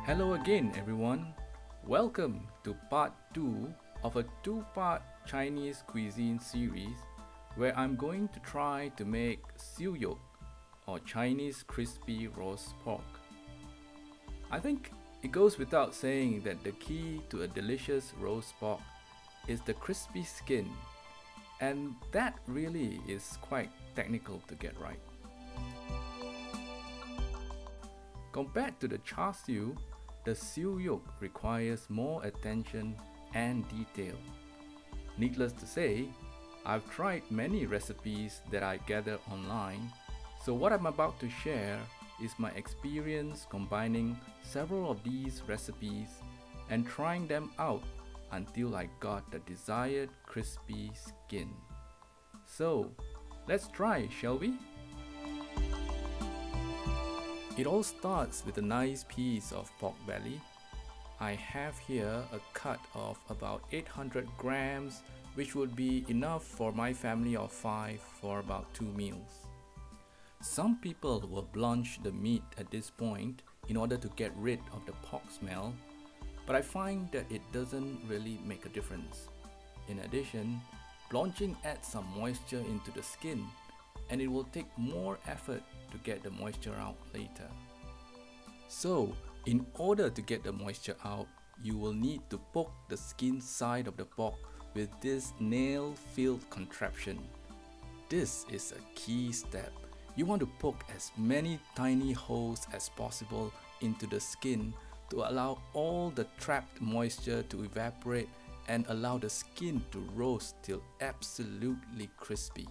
Hello again, everyone. Welcome to part 2 of a two-part Chinese cuisine series where I'm going to try to make Siew Yuk or Chinese crispy roast pork. I think it goes without saying that the key to a delicious roast pork is the crispy skin, and that really is quite technical to get right. Compared to the char siu, the Siew Yuk requires more attention and detail. Needless to say, I've tried many recipes that I gather online, so what I'm about to share is my experience combining several of these recipes and trying them out until I got the desired crispy skin. So, let's try, shall we? It all starts with a nice piece of pork belly. I have here a cut of about 800 grams, which would be enough for my family of 5 for about 2 meals. Some people will blanch the meat at this point in order to get rid of the pork smell, but I find that it doesn't really make a difference. In addition, blanching adds some moisture into the skin, and it will take more effort to get the moisture out later. So, in order to get the moisture out, you will need to poke the skin side of the pork with this nail-filled contraption. This is a key step. You want to poke as many tiny holes as possible into the skin to allow all the trapped moisture to evaporate and allow the skin to roast till absolutely crispy.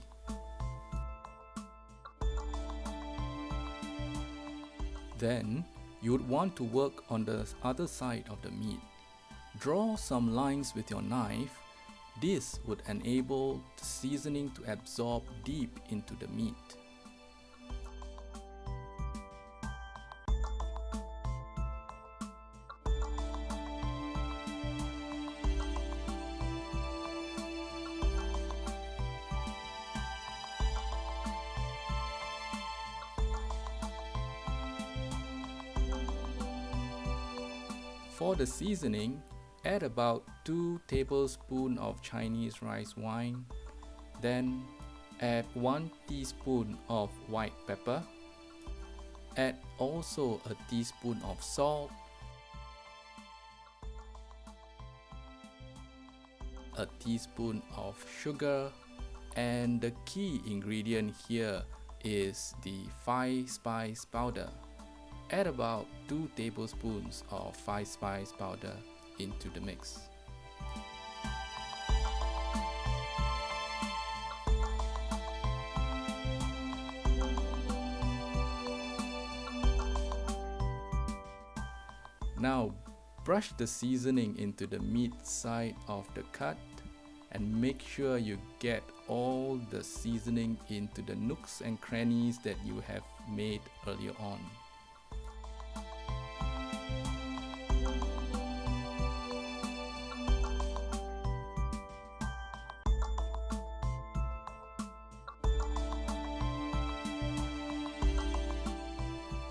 Then, you would want to work on the other side of the meat. Draw some lines with your knife. This would enable the seasoning to absorb deep into the meat. For the seasoning, add about 2 tablespoons of Chinese rice wine. Then add 1 teaspoon of white pepper. Add also a teaspoon of salt, a teaspoon of sugar, and the key ingredient here is the 5-spice powder. Add about 2 tablespoons of 5-spice powder into the mix. Now, brush the seasoning into the meat side of the cut and make sure you get all the seasoning into the nooks and crannies that you have made earlier on.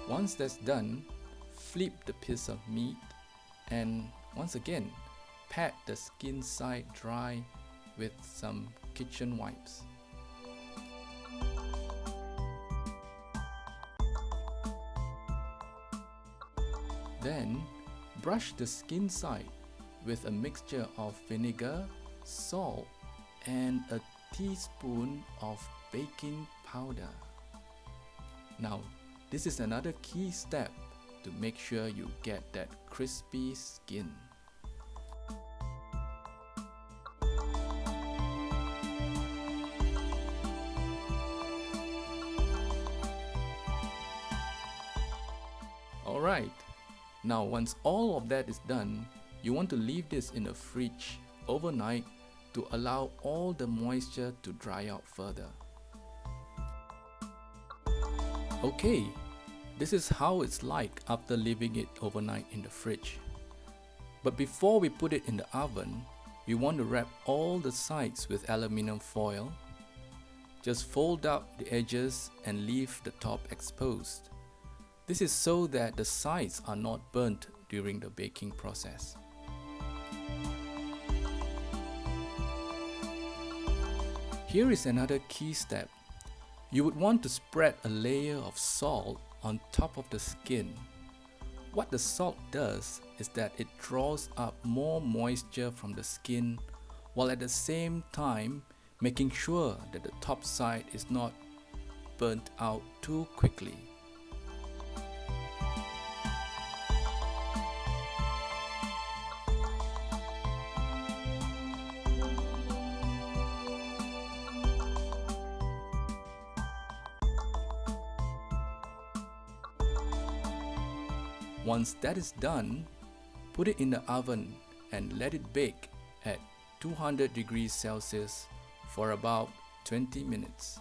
Once that's done, flip the piece of meat and once again pat the skin side dry with some kitchen wipes. Then brush the skin side with a mixture of vinegar, salt, and a teaspoon of baking powder. Now, this is another key step to make sure you get that crispy skin. Alright, now once all of that is done, you want to leave this in the fridge overnight to allow all the moisture to dry out further. Okay, this is how it's like after leaving it overnight in the fridge. But before we put it in the oven, we want to wrap all the sides with aluminum foil. Just fold out the edges and leave the top exposed. This is so that the sides are not burnt during the baking process. Here is another key step. You would want to spread a layer of salt on top of the skin. What the salt does is that it draws up more moisture from the skin, while at the same time making sure that the top side is not burnt out too quickly. Once that is done, put it in the oven and let it bake at 200 degrees Celsius for about 20 minutes.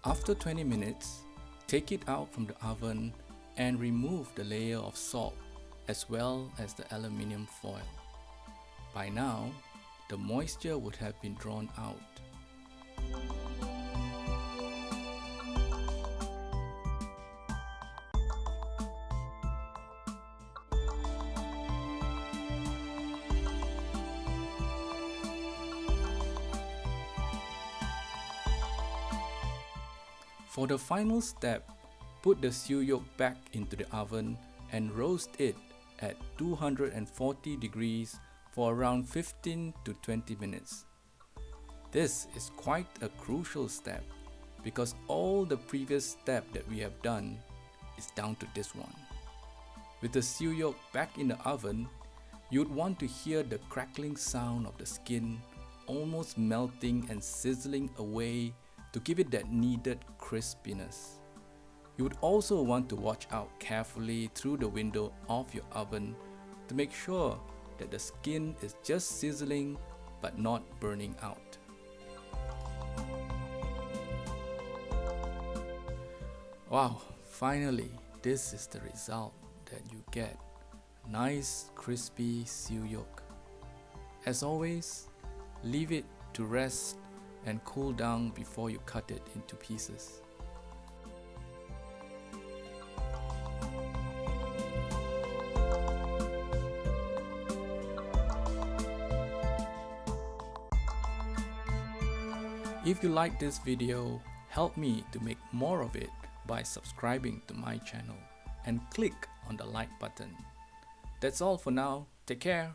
After 20 minutes, take it out from the oven and remove the layer of salt as well as the aluminium foil. By now, the moisture would have been drawn out. For the final step, put the Siew Yuk back into the oven and roast it at 240 degrees for around 15 to 20 minutes. This is quite a crucial step because all the previous step that we have done is down to this one. With the Siew Yuk back in the oven, you'd want to hear the crackling sound of the skin almost melting and sizzling away to give it that needed crispiness. You would also want to watch out carefully through the window of your oven to make sure that the skin is just sizzling but not burning out. Wow, finally, this is the result that you get. Nice crispy Siew Yuk. As always, leave it to rest and cool down before you cut it into pieces. If you like this video, help me to make more of it by subscribing to my channel and click on the like button. That's all for now. Take care.